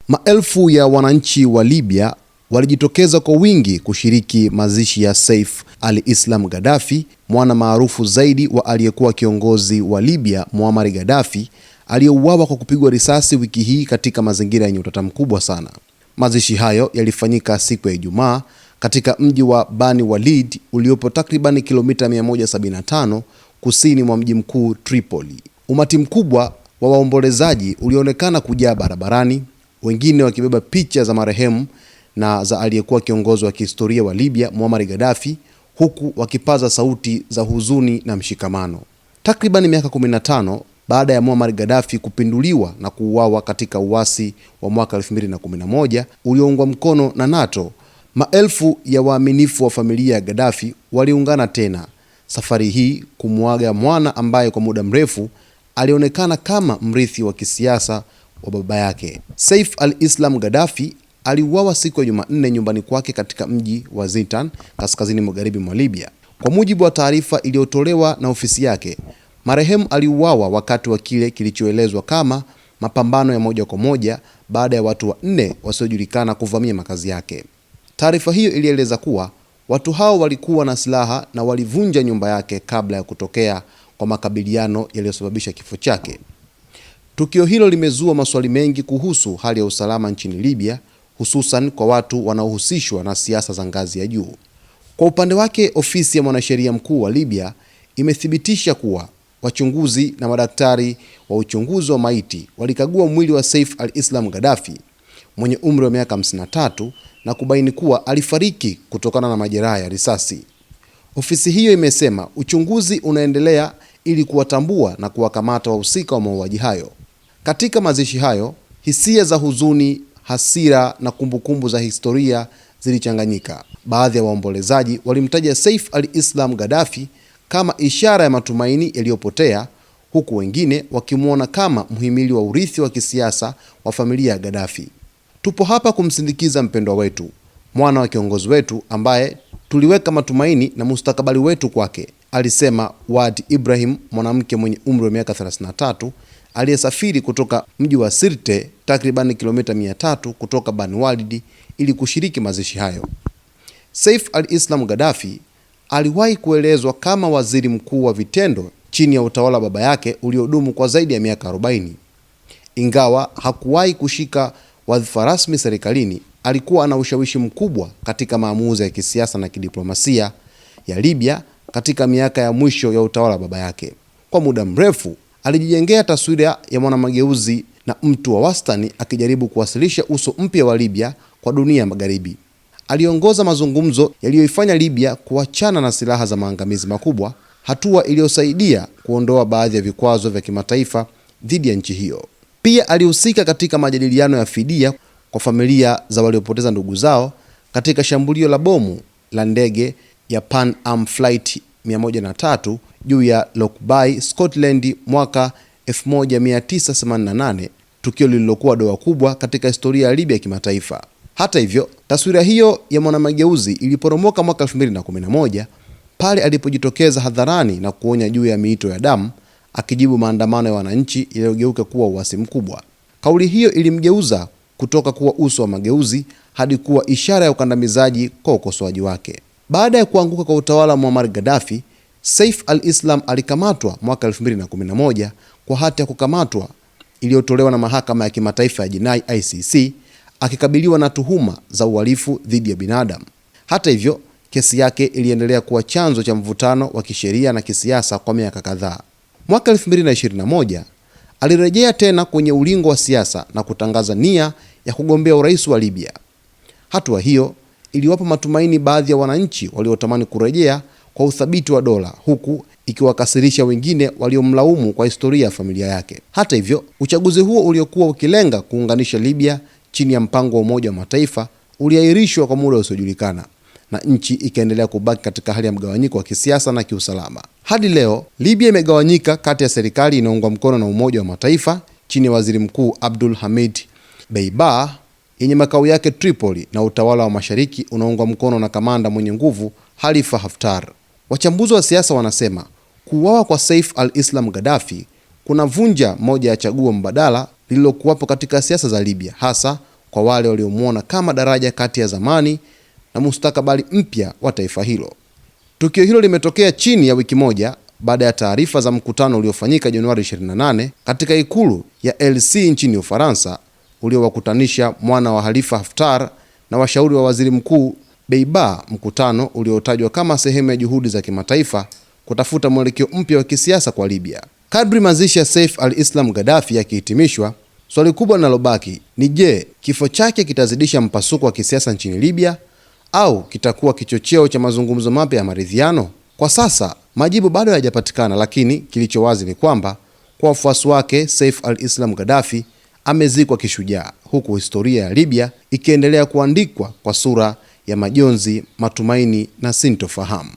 Maelfu ya wananchi wa Libya walijitokeza kwa wingi kushiriki mazishi ya Saif al-Islam Gaddafi, mwana maarufu zaidi wa aliyekuwa kiongozi wa Libya Muammar Gaddafi, aliyeuawa kwa kupigwa risasi wiki hii katika mazingira yenye utata mkubwa sana. Mazishi hayo yalifanyika siku ya Ijumaa katika mji wa Bani Walid uliopo takriban kilomita 175 kusini mwa mji mkuu Tripoli. Umati mkubwa wa waombolezaji ulionekana kujaa barabarani, wengine wakibeba picha za marehemu na za aliyekuwa kiongozi wa kihistoria wa Libya Muammar Gaddafi, huku wakipaza sauti za huzuni na mshikamano. Takriban miaka 15 baada ya Muammar Gaddafi kupinduliwa na kuuawa katika uasi wa mwaka 2011 ulioungwa mkono na NATO, maelfu ya waaminifu wa familia ya Gaddafi waliungana tena, safari hii kumuaga mwana ambaye kwa muda mrefu alionekana kama mrithi wa kisiasa wa baba yake. Saif al-Islam Gaddafi aliuawa siku ya Jumanne nyumbani kwake katika mji wa Zitan, kaskazini magharibi mwa Libya. Kwa mujibu wa taarifa iliyotolewa na ofisi yake, marehemu aliuawa wakati wa kile kilichoelezwa kama mapambano ya moja kwa moja baada ya watu wanne wasiojulikana kuvamia makazi yake. Taarifa hiyo ilieleza kuwa watu hao walikuwa na silaha na walivunja nyumba yake kabla ya kutokea kwa makabiliano yaliyosababisha kifo chake. Tukio hilo limezua maswali mengi kuhusu hali ya usalama nchini Libya, hususan kwa watu wanaohusishwa na siasa za ngazi ya juu. Kwa upande wake, ofisi ya mwanasheria mkuu wa Libya imethibitisha kuwa wachunguzi na madaktari wa uchunguzi wa maiti walikagua mwili wa Saif al-Islam Gaddafi mwenye umri wa miaka 53 na kubaini kuwa alifariki kutokana na majeraha ya risasi. Ofisi hiyo imesema uchunguzi unaendelea ili kuwatambua na kuwakamata wahusika wa mauaji hayo. Katika mazishi hayo, hisia za huzuni, hasira na kumbukumbu za historia zilichanganyika. Baadhi ya waombolezaji walimtaja Saif al-Islam Gaddafi kama ishara ya matumaini yaliyopotea, huku wengine wakimwona kama mhimili wa urithi wa kisiasa wa familia ya Gaddafi. Tupo hapa kumsindikiza mpendwa wetu, mwana wa kiongozi wetu ambaye tuliweka matumaini na mustakabali wetu kwake, alisema Wad Ibrahim, mwanamke mwenye umri wa miaka 33 aliyesafiri kutoka mji wa Sirte takriban kilomita 300 kutoka Bani Walid ili kushiriki mazishi hayo. Saif al-Islam Gaddafi aliwahi kuelezwa kama waziri mkuu wa vitendo chini ya utawala wa baba yake uliodumu kwa zaidi ya miaka 40. Ingawa hakuwahi kushika wadhifa rasmi serikalini, alikuwa ana ushawishi mkubwa katika maamuzi ya kisiasa na kidiplomasia ya Libya katika miaka ya mwisho ya utawala wa baba yake. Kwa muda mrefu alijijengea taswira ya mwanamageuzi na mtu wa wastani, akijaribu kuwasilisha uso mpya wa Libya kwa dunia ya magharibi. Aliongoza mazungumzo yaliyoifanya Libya kuachana na silaha za maangamizi makubwa, hatua iliyosaidia kuondoa baadhi ya vikwazo vya kimataifa dhidi ya nchi hiyo. Pia alihusika katika majadiliano ya fidia kwa familia za waliopoteza ndugu zao katika shambulio la bomu la ndege ya Pan Am Flight 103 juu ya Lockby, Scotland mwaka 1988, tukio lililokuwa doa kubwa katika historia ya Libya kimataifa. Hata hivyo, taswira hiyo ya mwanamageuzi iliporomoka mwaka 2011 pale alipojitokeza hadharani na kuonya juu ya miito ya damu, akijibu maandamano ya wananchi yaliyogeuka kuwa uasi mkubwa. Kauli hiyo ilimgeuza kutoka kuwa uso wa mageuzi hadi kuwa ishara ya ukandamizaji kwa ukosoaji wake. Baada ya kuanguka kwa utawala wa Muammar Gaddafi, Saif al-Islam alikamatwa mwaka 2011 kwa hati ya kukamatwa iliyotolewa na mahakama ya kimataifa ya jinai ICC, akikabiliwa na tuhuma za uhalifu dhidi ya binadamu. Hata hivyo, kesi yake iliendelea kuwa chanzo cha mvutano wa kisheria na kisiasa kwa miaka kadhaa. Mwaka 2021 alirejea tena kwenye ulingo wa siasa na kutangaza nia ya kugombea urais wa Libya. Hatua hiyo iliwapa matumaini baadhi ya wananchi waliotamani kurejea kwa uthabiti wa dola, huku ikiwakasirisha wengine waliomlaumu kwa historia ya familia yake. Hata hivyo, uchaguzi huo uliokuwa ukilenga kuunganisha Libya chini ya mpango wa Umoja wa Mataifa uliahirishwa kwa muda usiojulikana, na nchi ikaendelea kubaki katika hali ya mgawanyiko wa kisiasa na kiusalama. Hadi leo, Libya imegawanyika kati ya serikali inaungwa mkono na Umoja wa Mataifa chini ya Waziri Mkuu Abdul Hamid Dbeibah yenye makao yake Tripoli, na utawala wa mashariki unaungwa mkono na kamanda mwenye nguvu Khalifa Haftar. Wachambuzi wa siasa wanasema kuuawa kwa Saif al-Islam Gaddafi kunavunja moja ya chaguo mbadala lililokuwapo katika siasa za Libya, hasa kwa wale waliomwona kama daraja kati ya zamani na mustakabali mpya wa taifa hilo. Tukio hilo limetokea chini ya wiki moja baada ya taarifa za mkutano uliofanyika Januari 28 katika ikulu ya Elysee nchini Ufaransa, uliowakutanisha mwana wa Khalifa Haftar na washauri wa waziri mkuu Dbeibah, mkutano uliotajwa kama sehemu ya juhudi za kimataifa kutafuta mwelekeo mpya wa kisiasa kwa Libya. Kadri mazishi ya Saif al-Islam Gaddafi yakihitimishwa, swali kubwa linalobaki ni je, kifo chake kitazidisha mpasuko wa kisiasa nchini Libya au kitakuwa kichocheo cha mazungumzo mapya ya maridhiano? Kwa sasa majibu bado hayajapatikana, lakini kilicho wazi ni kwamba kwa wafuasi wake Saif al-Islam Gaddafi amezikwa kishujaa, huku historia ya Libya ikiendelea kuandikwa kwa sura ya majonzi, matumaini na sintofahamu.